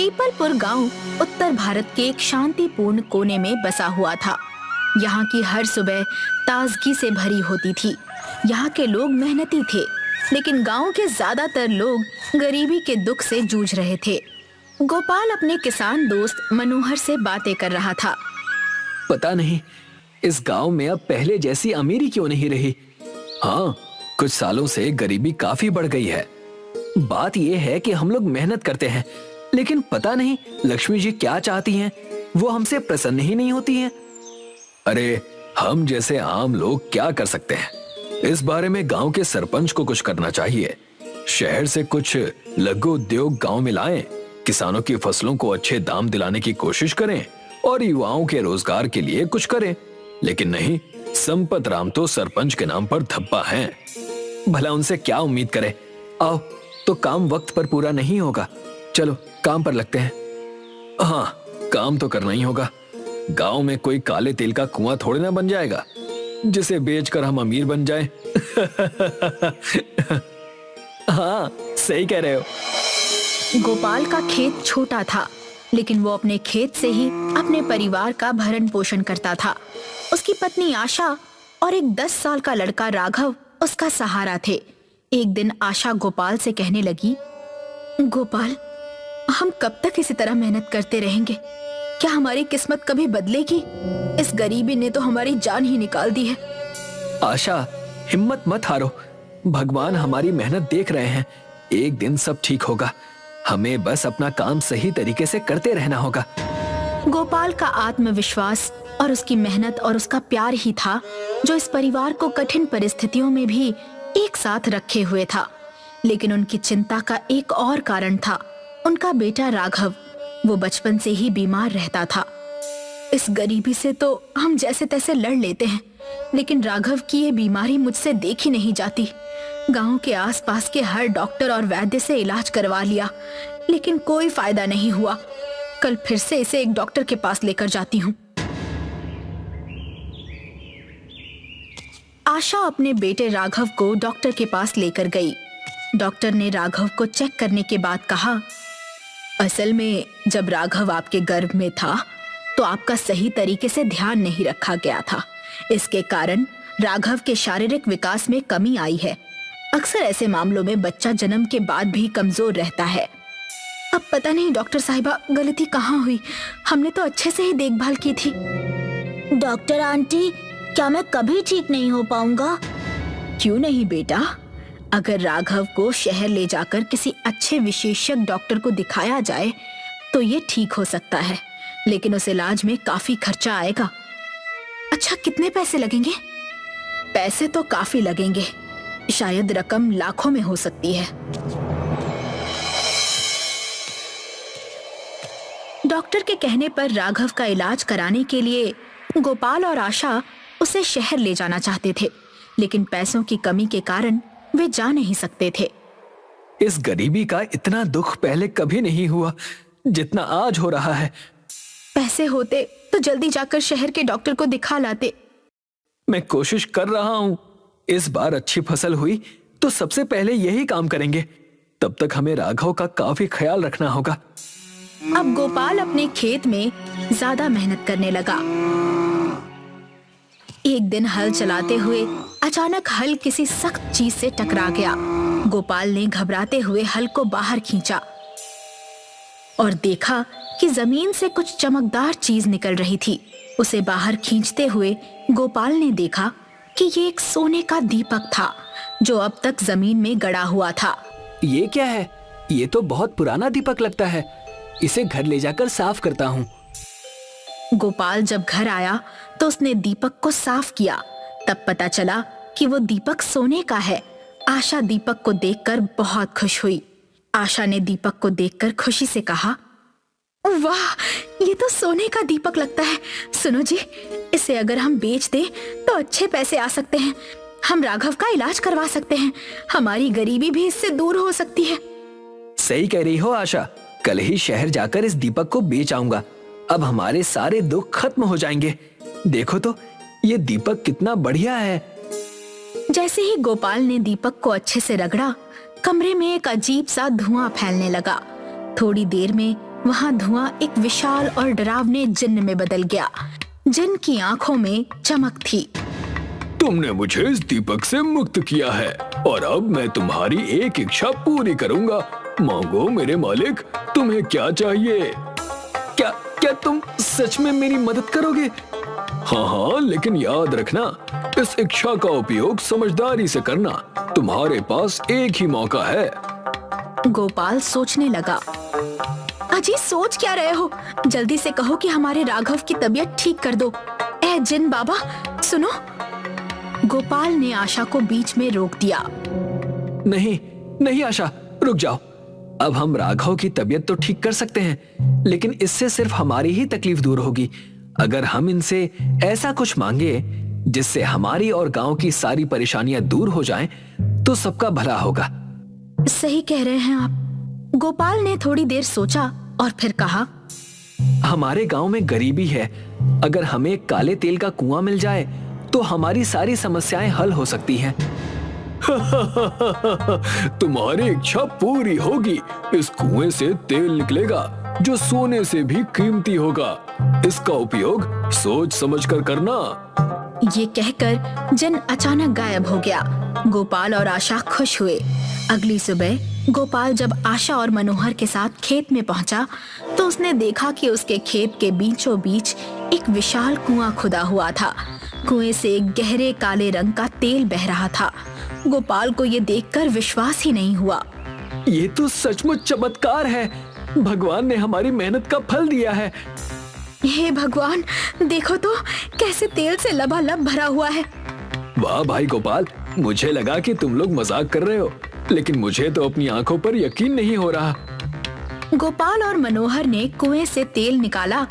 पीपलपुर गांव उत्तर भारत के एक शांतिपूर्ण कोने में बसा हुआ था। यहाँ की हर सुबह ताजगी से भरी होती थी। यहाँ के लोग मेहनती थे, लेकिन गांव के ज्यादातर लोग गरीबी के दुख से जूझ रहे थे। गोपाल अपने किसान दोस्त मनोहर से बातें कर रहा था। पता नहीं इस गांव में अब पहले जैसी अमीरी क्यों नहीं रही। हाँ, कुछ सालों से गरीबी काफी बढ़ गई है। बात यह है कि हम लोग मेहनत करते हैं, लेकिन पता नहीं लक्ष्मी जी क्या चाहती हैं, वो हमसे प्रसन्न ही नहीं होती हैं। अरे हम जैसे आम लोग क्या कर सकते हैं? इस बारे में गांव के सरपंच को कुछ करना चाहिए। शहर से कुछ लघु उद्योग गांव में लाएं, किसानों की फसलों को अच्छे दाम दिलाने की कोशिश करें और युवाओं के रोजगार के लिए कुछ करें। लेकिन नहीं, संपत राम तो सरपंच के नाम पर धब्बा हैं। भला उनसे क्या उम्मीद करें? आओ, तो काम वक्त पर पूरा नहीं होगा। चलो काम पर लगते हैं। हाँ, काम तो करना ही होगा। गांव में कोई काले तेल का कुआं थोड़े ना बन जाएगा जिसे बेचकर हम अमीर बन जाएं। हाँ, सही कह रहे हो। गोपाल का खेत छोटा था, लेकिन वो अपने खेत से ही अपने परिवार का भरण पोषण करता था। उसकी पत्नी आशा और एक 10 साल का लड़का राघव उसका सहारा थे। एक दिन आशा गोपाल से कहने लगी, गोपाल, हम कब तक इसी तरह मेहनत करते रहेंगे? क्या हमारी किस्मत कभी बदलेगी? इस गरीबी ने तो हमारी जान ही निकाल दी है। आशा, हिम्मत मत हारो। भगवान हमारी मेहनत देख रहे हैं। एक दिन सब ठीक होगा। हमें बस अपना काम सही तरीके से करते रहना होगा। गोपाल का आत्मविश्वास और उसकी मेहनत और उसका प्यार ही था जो इस परिवार को कठिन परिस्थितियों में भी एक साथ रखे हुए था। लेकिन उनकी चिंता का एक और कारण था। उनका बेटा राघव, वो बचपन से ही बीमार रहता था। इस गरीबी से तो हम जैसे तैसे लड़ लेते हैं, लेकिन राघव की ये बीमारी मुझसे देखी नहीं जाती। गांव के आसपास के हर डॉक्टर और वैद्य से इलाज करवा लिया, लेकिन कोई फायदा नहीं हुआ। कल फिर से इसे एक डॉक्टर के पास लेकर जाती हूँ। आशा अपने बेटे राघव को डॉक्टर के पास लेकर गई। डॉक्टर ने राघव को चेक करने के बाद कहा, असल में जब राघव आपके गर्भ में था तो आपका सही तरीके से ध्यान नहीं रखा गया था। इसके कारण राघव के शारीरिक विकास में कमी आई है। अक्सर ऐसे मामलों में बच्चा जन्म के बाद भी कमजोर रहता है। अब पता नहीं डॉक्टर साहिबा, गलती कहाँ हुई? हमने तो अच्छे से ही देखभाल की थी। डॉक्टर आंटी, क्या मैं कभी ठीक नहीं हो पाऊंगा? क्यों नहीं बेटा, अगर राघव को शहर ले जाकर किसी अच्छे विशेषज्ञ डॉक्टर को दिखाया जाए तो ये ठीक हो सकता है, लेकिन उस इलाज में काफी खर्चा आएगा। अच्छा, कितने पैसे लगेंगे? पैसे तो काफी लगेंगे, शायद रकम लाखों में हो सकती है। डॉक्टर के कहने पर राघव का इलाज कराने के लिए गोपाल और आशा उसे शहर ले जाना चाहते थे, लेकिन पैसों की कमी के कारण वे जा नहीं सकते थे। इस गरीबी का इतना दुख पहले कभी नहीं हुआ जितना आज हो रहा है। पैसे होते तो जल्दी जाकर शहर के डॉक्टर को दिखा लाते। मैं कोशिश कर रहा हूँ। इस बार अच्छी फसल हुई तो सबसे पहले यही काम करेंगे। तब तक हमें राघव का काफी ख्याल रखना होगा। अब गोपाल अपने खेत में ज्यादा मेहनत करने लगा। एक दिन हल चलाते हुए अचानक हल किसी सख्त चीज से टकरा गया। गोपाल ने घबराते हुए हल को बाहर खींचा और देखा कि जमीन से कुछ चमकदार चीज निकल रही थी। उसे बाहर खींचते हुए गोपाल ने देखा कि ये एक सोने का दीपक था जो अब तक जमीन में गड़ा हुआ था। ये क्या है? ये तो बहुत पुराना दीपक लगता है। इसे घर ले जाकर साफ करता हूँ। गोपाल जब घर आया तो उसने दीपक को साफ किया। तब पता चला कि वो दीपक सोने का है। आशा दीपक को देखकर बहुत खुश हुई। आशा ने दीपक को देखकर खुशी से कहा, वाह, ये तो सोने का दीपक लगता है। सुनो जी, इसे अगर हम बेच दें तो अच्छे पैसे आ सकते हैं। हम राघव का इलाज करवा सकते हैं। हमारी गरीबी भी इससे दूर हो सकती है। सही कह रही हो आशा। कल ही शहर जाकर इस दीपक को बेच आऊंगा। अब हमारे सारे दुख खत्म हो जाएंगे। देखो तो, ये दीपक कितना बढ़िया है। जैसे ही गोपाल ने दीपक को अच्छे से रगड़ा, कमरे में एक अजीब सा धुआं फैलने लगा। थोड़ी देर में वहाँ धुआं एक विशाल और डरावने जिन्न में बदल गया, जिन की आंखों में चमक थी। तुमने मुझे इस दीपक से मुक्त किया है और अब मैं तुम्हारी एक इच्छा पूरी करूंगा। मांगो मेरे मालिक, तुम्हें क्या चाहिए? क्या क्या तुम सच में मेरी मदद करोगे? हाँ, लेकिन याद रखना, इस इच्छा का उपयोग समझदारी से करना। तुम्हारे पास एक ही मौका है। गोपाल सोचने लगा। अजी, सोच क्या रहे हो? जल्दी से कहो कि हमारे राघव की तबीयत ठीक कर दो। ए जिन बाबा, सुनो। गोपाल ने आशा को बीच में रोक दिया। नहीं नहीं आशा, रुक जाओ। अब हम राघव की तबीयत तो ठीक कर सकते हैं, लेकिन इससे सिर्फ हमारी ही तकलीफ दूर होगी। अगर हम इनसे ऐसा कुछ मांगे जिससे हमारी और गांव की सारी परेशानियां दूर हो जाएं, तो सबका भला होगा। सही कह रहे हैं आप। गोपाल ने थोड़ी देर सोचा और फिर कहा, हमारे गांव में गरीबी है। अगर हमें काले तेल का कुआं मिल जाए तो हमारी सारी समस्याएं हल हो सकती हैं। तुम्हारी इच्छा पूरी होगी। इस कुएं से तेल निकलेगा जो सोने से भी कीमती होगा। इसका उपयोग सोच समझकर करना। ये कहकर जिन अचानक गायब हो गया। गोपाल और आशा खुश हुए। अगली सुबह गोपाल जब आशा और मनोहर के साथ खेत में पहुंचा तो उसने देखा कि उसके खेत के बीचों बीच एक विशाल कुआं खुदा हुआ था। कुएं से एक गहरे काले रंग का तेल बह रहा था। गोपाल को ये देखकर विश्वास ही नहीं हुआ। ये तो सचमुच चमत्कार है। भगवान ने हमारी मेहनत का फल दिया है। हे भगवान, देखो तो कैसे तेल से लबालब भरा हुआ है। वाह भाई गोपाल, मुझे लगा कि तुम लोग मजाक कर रहे हो, लेकिन मुझे तो अपनी आंखों पर यकीन नहीं हो रहा। गोपाल और मनोहर ने कुएं से तेल निकाला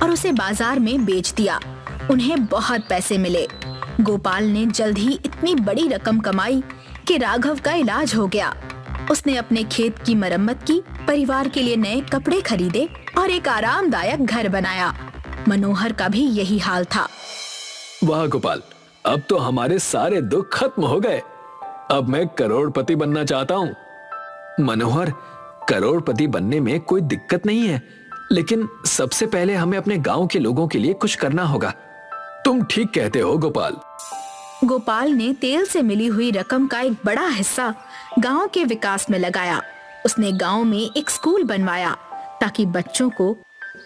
और उसे बाजार में बेच दिया। उन्हें बहुत पैसे मिले। गोपाल ने जल्द ही इतनी बड़ी रकम कमाई कि राघव का इलाज हो गया। उसने अपने खेत की मरम्मत की, परिवार के लिए नए कपड़े खरीदे और एक आरामदायक घर बनाया। मनोहर का भी यही हाल था। वाह गोपाल, अब तो हमारे सारे दुख खत्म हो गए। अब मैं करोड़पति बनना चाहता हूँ। मनोहर, करोड़पति बनने में कोई दिक्कत नहीं है, लेकिन सबसे पहले हमें अपने गांव के लोगों के लिए कुछ करना होगा। तुम ठीक कहते हो गोपाल। गोपाल ने तेल से मिली हुई रकम का एक बड़ा हिस्सा गांव के विकास में लगाया। उसने गांव में एक स्कूल बनवाया ताकि बच्चों को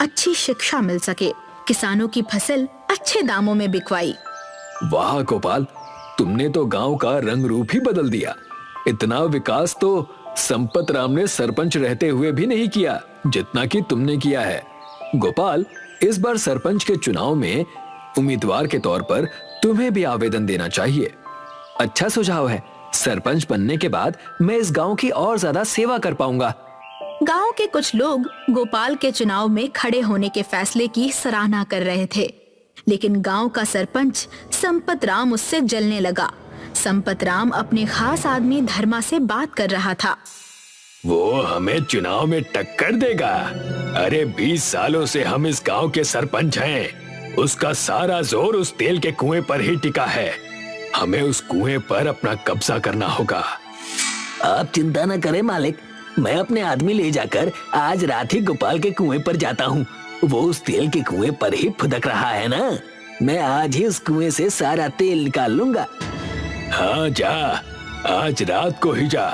अच्छी शिक्षा मिल सके। किसानों की फसल अच्छे दामों में बिकवाई। वाह गोपाल, तुमने तो गांव का रंग रूप ही बदल दिया। इतना विकास तो संपत राम ने सरपंच रहते हुए भी नहीं किया, जितना कि तुमने किया है। गोपाल, इस बार सरपंच के चुनाव में उम्मीदवार के तौर पर तुम्हें भी आवेदन देना चाहिए। अच्छा सुझाव है। सरपंच बनने के बाद मैं इस गांव की और ज्यादा सेवा कर पाऊंगा। गांव के कुछ लोग गोपाल के चुनाव में खड़े होने के फैसले की सराहना कर रहे थे, लेकिन गांव का सरपंच संपत राम उससे जलने लगा। संपत राम अपने खास आदमी धर्मा से बात कर रहा था। वो हमें चुनाव में टक्कर देगा। अरे 20 सालों से हम इस गांव के सरपंच हैं। उसका सारा जोर उस तेल के कुएं पर ही टिका है। हमें उस कुएं पर अपना कब्जा करना होगा। आप चिंता न करें मालिक, मैं अपने आदमी ले जाकर आज रात ही गोपाल के कुएं पर जाता हूँ। वो उस तेल के कुएं पर ही फुदक रहा है ना। मैं आज ही उस कुएं से सारा तेल निकाल लूंगा। हाँ जा, आज रात को ही जा।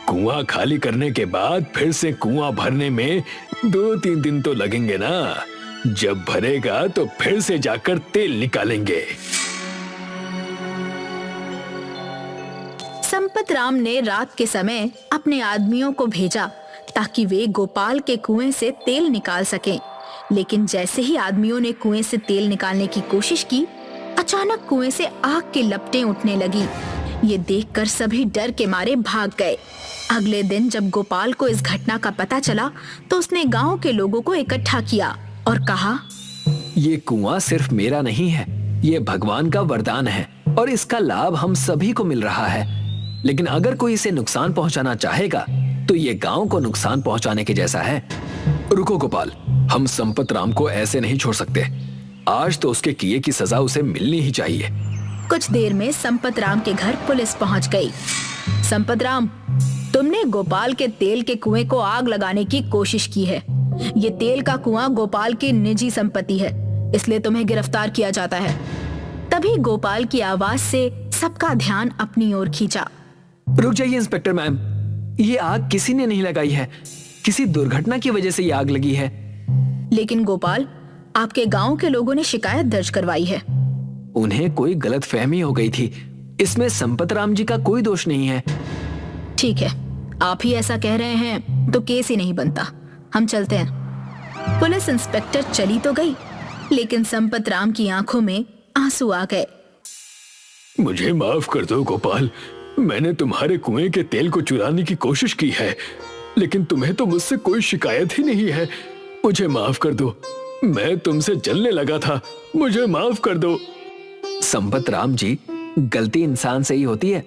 कुआं खाली करने के बाद फिर से कुआं भरने में 2-3 दिन तो लगेंगे ना। जब भरेगा तो फिर से जाकर तेल निकालेंगे। संपत राम ने रात के समय अपने आदमियों को भेजा ताकि वे गोपाल के कुएं से तेल निकाल सकें। लेकिन जैसे ही आदमियों ने कुएं से तेल निकालने की कोशिश की, अचानक कुएं से आग की लपटें उठने लगी। ये देखकर सभी डर के मारे भाग गए। अगले दिन जब गोपाल को इस घटना का पता चला तो उसने गांव के लोगों को इकट्ठा किया और कहा, ये कुआं सिर्फ मेरा नहीं है, ये भगवान का वरदान है और इसका लाभ हम सभी को मिल रहा है। लेकिन अगर कोई इसे नुकसान पहुंचाना चाहेगा तो ये गांव को नुकसान पहुंचाने के जैसा है। रुको गोपाल, हम संपत राम को ऐसे नहीं छोड़ सकते। आज तो उसके किए की सजा उसे मिलनी ही चाहिए। कुछ देर में संपत राम के घर पुलिस पहुंच गई। संपत राम, तुमने गोपाल के तेल के कुएं को आग लगाने की कोशिश की है। ये तेल का कुआं गोपाल की निजी संपत्ति है, इसलिए तुम्हें गिरफ्तार किया जाता है। तभी गोपाल की आवाज से सबका ध्यान अपनी ओर खींचा। रुक जाइए इंस्पेक्टर मैम, ये आग किसी ने नहीं लगाई है, किसी दुर्घटना की वजह से ये आग लगी है। लेकिन गोपाल, आपके गांव के लोगों ने शिकायत दर्ज करवाई है। उन्हें कोई गलतफहमी हो गई थी, इसमें संपत राम जी का कोई दोष नहीं है। ठीक है, आप ही ऐसा कह रहे हैं तो केस ही नहीं बनता, हम चलते हैं। पुलिस इंस्पेक्टर चली तो गई, लेकिन संपत राम की आंखों में आंसू आ गए। मुझे माफ कर दो गोपाल, मैंने तुम्हारे कुएं के तेल को चुराने की कोशिश की है, लेकिन तुम्हें तो मुझसे कोई शिकायत ही नहीं है। मुझे माफ कर दो, मैं तुमसे जलने लगा था, मुझे माफ कर दो। संपत राम जी, गलती इंसान से ही होती है।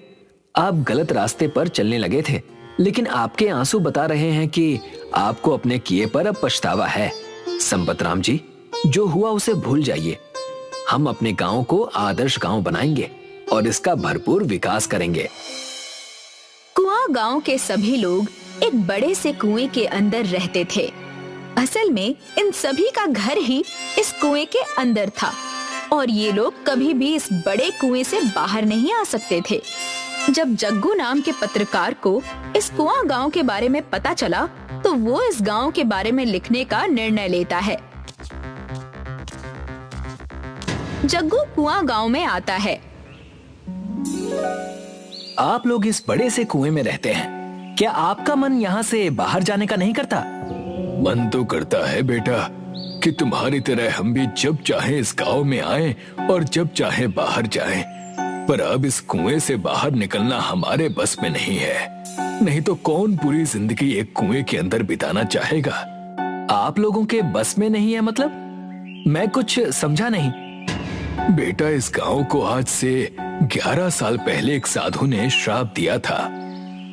आप गलत रास्ते पर चलने लगे थे, लेकिन आपके आंसू बता रहे हैं कि आपको अपने किए पर अब पछतावा है। संपत राम जी, जो हुआ उसे भूल जाइए। हम अपने गांव को आदर्श गांव बनाएंगे और इसका भरपूर विकास करेंगे। कुआं गांव के सभी लोग एक बड़े से कुएं के अंदर रहते थे। असल में इन सभी का घर ही इस कुएं के अंदर था और ये लोग कभी भी इस बड़े कुएं से बाहर नहीं आ सकते थे। जब जग्गू नाम के पत्रकार को इस कुआं गांव के बारे में पता चला, तो वो इस गांव के बारे में लिखने का निर्णय लेता है। जग्गू कुआं गांव में आता है। आप लोग इस बड़े से कुएं में रहते हैं, क्या आपका मन यहाँ से बाहर जाने का नहीं करता? मन तो करता है बेटा कि तुम्हारी तरह हम भी जब चाहे इस गांव में आएं और जब चाहे बाहर जाएं, पर अब इस कुएं से बाहर निकलना हमारे बस में नहीं है। नहीं तो कौन पूरी जिंदगी एक कुएं के अंदर बिताना चाहेगा। आप लोगों के बस में नहीं है मतलब? मैं कुछ समझा नहीं। बेटा, इस गांव को आज से 11 साल पहले एक साधु ने श्राप दिया था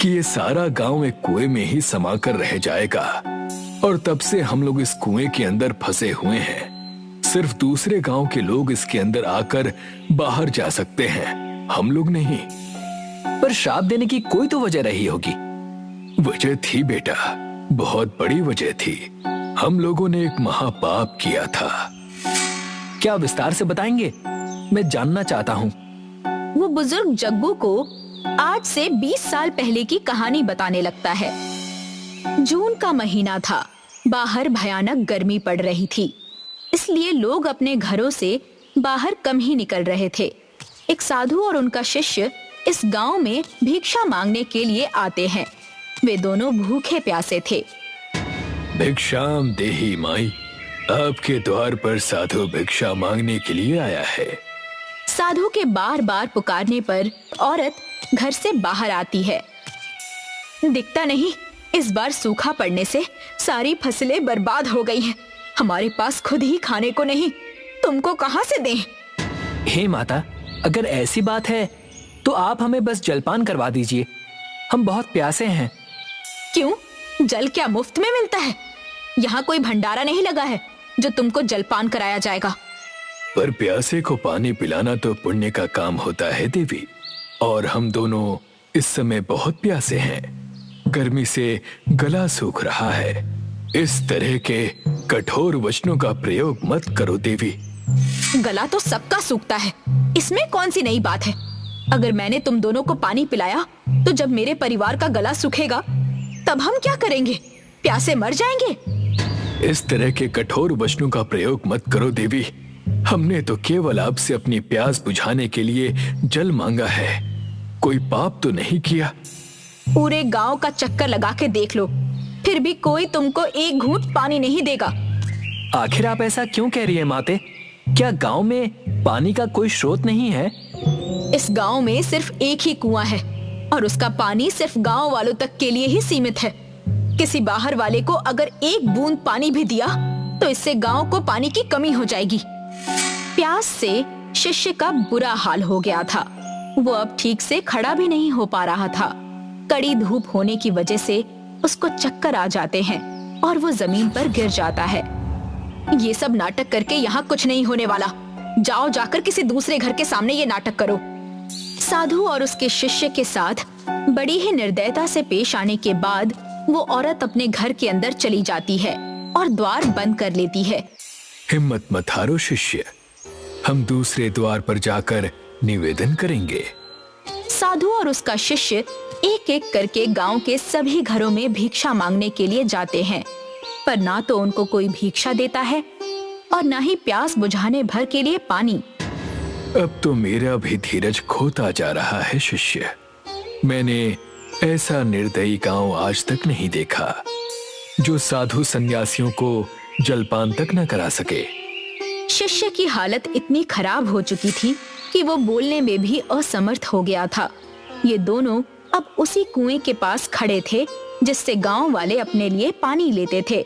कि ये सारा गांव एक कुएं में ही समाकर रह जाएगा, और तब से हम लोग इस कुएं के अंदर फंसे हुए हैं। सिर्फ दूसरे गांव के लोग इसके अंदर आकर बाहर जा सकते हैं, हम लोग नहीं। पर श्राप देने की कोई तो वजह रही होगी। वजह थी बेटा, बहुत बड़ी वजह थी। हम लोगों ने एक महापाप किया था। क्या विस्तार से बताएंगे? मैं जानना चाहता हूँ। वो बुजुर्ग जग्गू को आज से 20 साल पहले की कहानी बताने लगता है। जून का महीना था, बाहर भयानक गर्मी पड़ रही थी, इसलिए लोग अपने घरों से बाहर कम ही निकल रहे थे। एक साधु और उनका शिष्य इस गांव में भिक्षा मांगने के लिए आते हैं। वे दोनों भूखे प्यासे थे। भिक्षाम देहि माई, आपके द्वार पर साधु भिक्षा मांगने के लिए आया है। साधु के बार बार पुकारने पर औरत घर से बाहर आती है। दिखता नहीं, इस बार सूखा पड़ने से सारी फसलें बर्बाद हो गई हैं। हमारे पास खुद ही खाने को नहीं, तुमको कहां से दें? हे माता, अगर ऐसी बात है तो आप हमें बस जलपान करवा दीजिए, हम बहुत प्यासे हैं। क्यों? जल क्या मुफ्त में मिलता है? यहाँ कोई भंडारा नहीं लगा है जो तुमको जलपान कराया जाएगा। पर प्यासे को पानी पिलाना तो पुण्य का काम होता है देवी, और हम दोनों इस समय बहुत प्यासे हैं। गर्मी से गला सूख रहा है। इस तरह के कठोर वचनों का प्रयोग मत करो देवी। गला तो सबका सूखता है, इसमें कौन सी नई बात है? अगर मैंने तुम दोनों को पानी पिलाया तो जब मेरे परिवार का गला सूखेगा तब हम क्या करेंगे? प्यासे मर जाएंगे। इस तरह के कठोर वचनों का प्रयोग मत करो देवी। हमने तो केवल आपसे अपनी प्यास बुझाने के लिए जल मांगा है, कोई पाप तो नहीं किया। पूरे गांव का चक्कर लगा के देख लो, फिर भी कोई तुमको एक घूंट पानी नहीं देगा। आखिर आप ऐसा क्यों कह रही है माते? क्या गांव में पानी का कोई स्रोत नहीं है? इस गांव में सिर्फ एक ही कुआं है और उसका पानी सिर्फ गांव वालों तक के लिए ही सीमित है। किसी बाहर वाले को अगर एक बूंद पानी भी दिया तो इससे गांव को पानी की कमी हो जाएगी। प्यास से शिष्य का बुरा हाल हो गया था। वो अब ठीक से खड़ा भी नहीं हो पा रहा था। कड़ी धूप होने की वजह से उसको चक्कर आ जाते हैं और वो जमीन पर गिर जाता है। ये सब नाटक करके यहाँ कुछ नहीं होने वाला। जाओ जाकर किसी दूसरे घर के सामने ये नाटक करो। साधु और उसके शिष्य के साथ बड़ी ही निर्दयता से पेश आने के बाद वो औरत अपने घर के अंदर चली जाती है। और द्वार बंद कर लेती है। हिम्मत मत हारो शिष्य, हम दूसरे द्वार पर जाकर निवेदन करेंगे। साधु और उसका शिष्य एक एक करके गांव के सभी घरों में भिक्षा मांगने के लिए जाते हैं, पर ना तो उनको कोई भिक्षा देता है और ना ही प्यास बुझाने भर के लिए पानी। अब तो मेरा भी धीरज खोता जा रहा है शिष्य। मैंने ऐसा निर्दयी गांव आज तक नहीं देखा जो साधु सन्यासियों को जलपान तक न करा सके। शिष्य की हालत इतनी खराब हो चुकी थी कि वो बोलने में भी असमर्थ हो गया था। ये दोनों अब उसी कुएं के पास खड़े थे जिससे गांव वाले अपने लिए पानी लेते थे।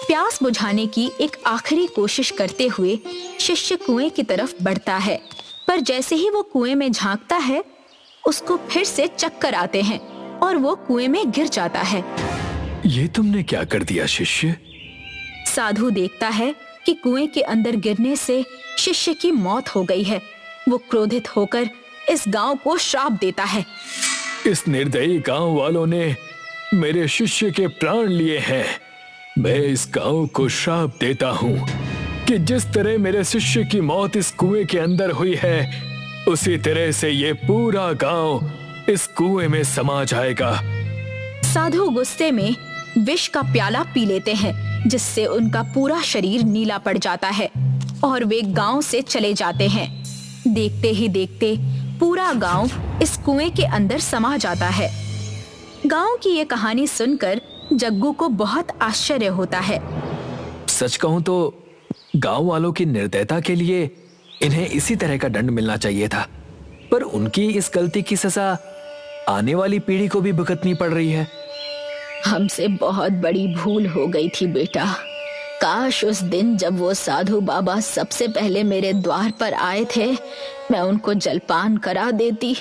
प्यास बुझाने की एक आखिरी कोशिश करते हुए शिष्य कुएं की तरफ बढ़ता है, पर जैसे ही वो कुएं में झांकता है उसको फिर से चक्कर आते हैं और वो कुएं में गिर जाता है। ये तुमने क्या कर दिया शिष्य? साधु देखता है कि कुएं के अंदर गिरने से शिष्य की मौत हो गई है। वो क्रोधित होकर इस गांव को श्राप देता है। इस निर्दयी गांव वालों ने मेरे शिष्य के प्राण लिए हैं। मैं इस गांव को श्राप देता हूँ कि जिस तरह मेरे शिष्य की मौत इस कुएं के अंदर हुई है, उसी तरह से ये पूरा गांव इस कुएं में समा जाएगा। साधु गुस्से में विष का प्याला पी लेते हैं, जिससे उनका पूरा शरीर नीला पड़ जाता है और वे गांव से चले जाते हैं। देखते ही देखते पूरा गांव इस कुएं के अंदर समा जाता है। गांव की ये कहानी सुनकर जग्गू को बहुत आश्चर्य होता है। सच कहूं तो गांव वालों की निर्दयता के लिए इन्हें इसी तरह का दंड मिलना चाहिए था, पर उनकी इस गलती की सजा आने वाली पीढ़ी को भी भुगतनी पड़ रही है। हमसे बहुत बड़ी भूल हो गई थी बेटा। काश उस दिन जब वो साधु बाबा सबसे पहले मेरे द्वार पर आए थे, मैं उनको जलपान करा देती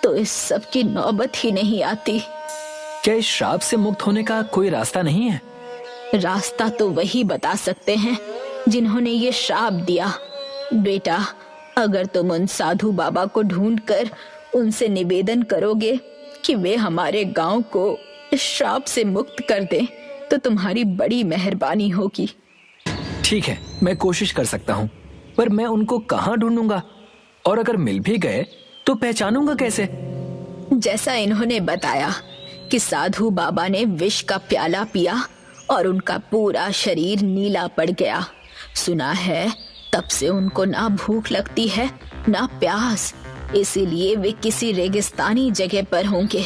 तो इस सब की नौबत ही नहीं आती। क्या इस श्राप से मुक्त होने का कोई रास्ता नहीं है? रास्ता तो वही बता सकते हैं जिन्होंने ये श्राप दिया। बेटा, अगर तुम उन साधु बाबा को ढूंढकर उनसे निवेदन करोगे कि वे हमारे गांव को इस श्राप से मुक्त कर दें, तो तुम्हारी बड़ी मेहरबानी होगी। ठीक है, मैं कोशिश कर सकता हूँ, पर मैं उनको कहाँ ढूंढूंगा? और अगर मिल भी गए तो पहचानूंगा कैसे? जैसा इन्होंने बताया कि साधु बाबा ने विष का प्याला पिया और उनका पूरा शरीर नीला पड़ गया। सुना है तब से उनको ना भूख लगती है ना प्यास, इसीलिए वे किसी रेगिस्तानी जगह पर होंगे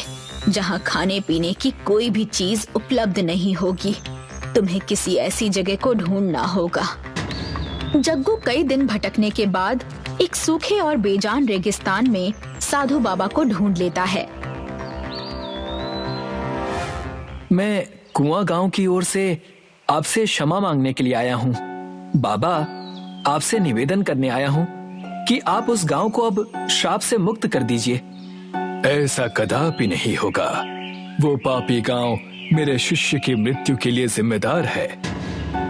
जहाँ खाने पीने की कोई भी चीज उपलब्ध नहीं होगी। तुम्हें किसी ऐसी जगह को ढूंढना होगा। जग्गू कई दिन भटकने के बाद एक सूखे और बेजान रेगिस्तान में साधु बाबा को ढूंढ लेता है। मैं कुआं गांव की ओर से आपसे क्षमा मांगने के लिए आया हूँ। बाबा, आपसे निवेदन करने आया हूँ कि आप उस गांव को अब श्राप से मुक्त कर दीजिए। ऐसा कदापि नहीं होगा। वो पापी गांव मेरे शिष्य की मृत्यु के लिए जिम्मेदार है।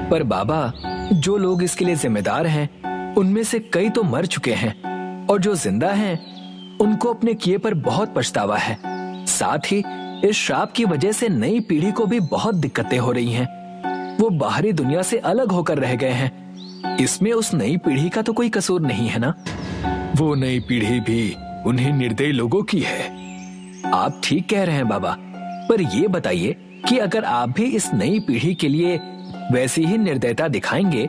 पर बाबा, जो लोग इसके लिए जिम्मेदार हैं, उनमें से कई तो मर चुके हैं और जो जिंदा हैं, उनको अपने किए पर बहुत पछतावा है। साथ ही इस श्राप की वजह से नई पीढ़ी को भी बहुत दिक्कतें हो रही हैं। वो बाहरी दुनिया से अलग होकर रह गए हैं। इसमें उस नई पीढ़ी का तो कोई कसूर नहीं है ना? वो नई पीढ़ी भी उन्हीं निर्दयी लोगों की है। आप ठीक कह रहे हैं बाबा, पर ये बताइए कि अगर आप भी इस नई पीढ़ी के लिए वैसी ही निर्दयता दिखाएंगे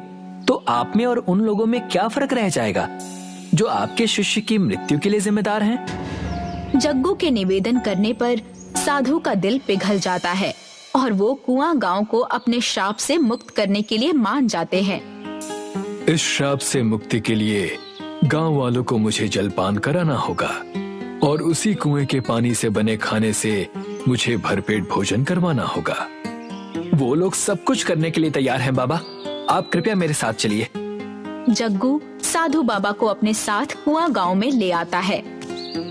तो आप में और उन लोगों में क्या फर्क रह जाएगा जो आपके शिष्य की मृत्यु के लिए जिम्मेदार हैं? जग्गू के निवेदन करने पर साधु का दिल पिघल जाता है और वो कुआं गांव को अपने श्राप से मुक्त करने के लिए मान जाते हैं। इस श्राप से मुक्ति के लिए गांव वालों को मुझे जलपान कराना होगा और उसी कुएं के पानी से बने खाने से मुझे भरपेट भोजन करवाना होगा। वो लोग सब कुछ करने के लिए तैयार हैं बाबा, आप कृपया मेरे साथ चलिए। जग्गू साधु बाबा को अपने साथ कुआं गांव में ले आता है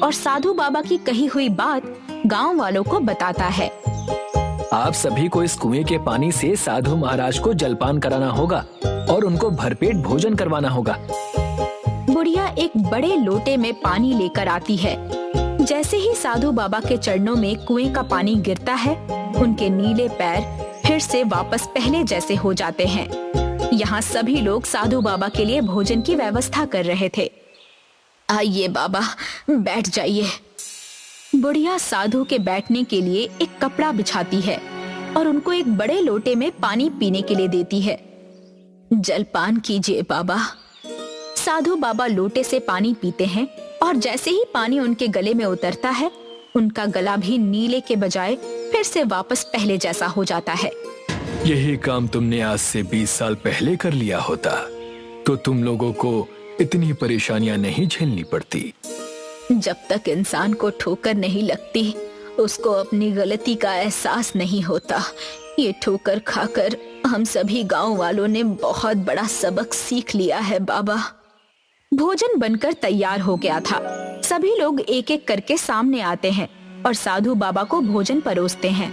और साधु बाबा की कही हुई बात गांव वालों को बताता है। आप सभी को इस कुएं के पानी से साधु महाराज को जलपान कराना होगा और उनको भरपेट भोजन करवाना होगा। बुढ़िया एक बड़े लोटे में पानी लेकर आती है। जैसे ही साधु बाबा के चरणों में कुएं का पानी गिरता है, उनके नीले पैर फिर से वापस पहले जैसे हो जाते हैं। यहाँ सभी लोग साधु बाबा के लिए भोजन की व्यवस्था कर रहे थे। आइए बाबा, बैठ जाइए। बुढ़िया साधु के बैठने के लिए एक कपड़ा बिछाती है और उनको एक बड़े लोटे में पानी पीने के लिए देती है। जलपान कीजिए बाबा। साधु बाबा लोटे से पानी पीते हैं और जैसे ही पानी उनके गले में उतरता है, उनका गला भी नीले के बजाय फिर से वापस पहले जैसा हो जाता है। यही काम तुमने आज से 20 साल पहले कर लिया होता तो तुम लोगों को इतनी परेशानियां नहीं झेलनी पड़ती। जब तक इंसान को ठोकर नहीं लगती, उसको अपनी गलती का एहसास नहीं होता। ये ठोकर खाकर हम सभी गांव वालों ने बहुत बड़ा सबक सीख लिया है बाबा। भोजन बनकर तैयार हो गया था। सभी लोग एक एक करके सामने आते हैं और साधु बाबा को भोजन परोसते हैं।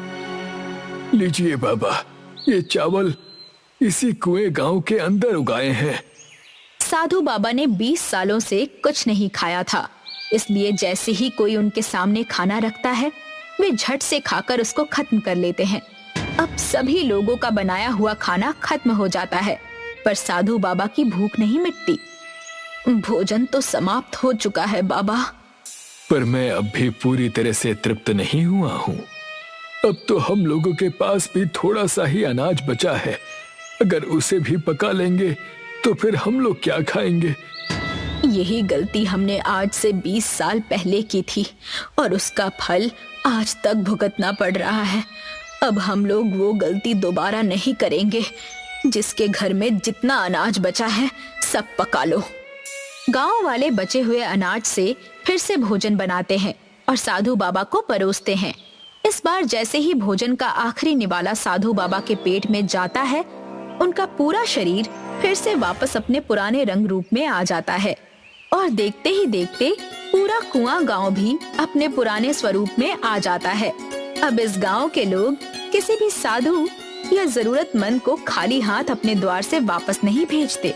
लीजिए बाबा, ये चावल इसी कुएं गांव के अंदर उगाए हैं। साधु बाबा ने 20 सालों से कुछ नहीं खाया था, इसलिए जैसे ही कोई उनके सामने खाना रखता है, वे झट से खाकर उसको खत्म कर लेते हैं। अब सभी लोगों का बनाया हुआ खाना खत्म हो जाता है, पर साधु बाबा की भूख नहीं मिटती। भोजन तो समाप्त हो चुका है बाबा, पर मैं अब भी पूरी तरह से तृप्त नहीं हुआ हूँ। अब तो हम लोगों के पास भी थोड़ा सा ही अनाज बचा है। अगर उसे भी पका लेंगे तो फिर हम लोग क्या खाएंगे? यही गलती हमने आज से 20 साल पहले की थी और उसका फल आज तक भुगतना पड़ रहा है। अब हम लोग वो गलती दोबारा नहीं करेंगे। जिसके घर में जितना अनाज बचा है, सब पका लो। गांव वाले बचे हुए अनाज से फिर से भोजन बनाते हैं और साधु बाबा को परोसते हैं। इस बार जैसे ही भोजन का आखिरी निवाला साधु बाबा के पेट में जाता है, उनका पूरा शरीर फिर से वापस अपने पुराने रंग रूप में आ जाता है और देखते ही देखते पूरा कुआं गांव भी अपने पुराने स्वरूप में आ जाता है। अब इस गांव के लोग किसी भी साधु या जरूरतमंद को खाली हाथ अपने द्वार से वापस नहीं भेजते।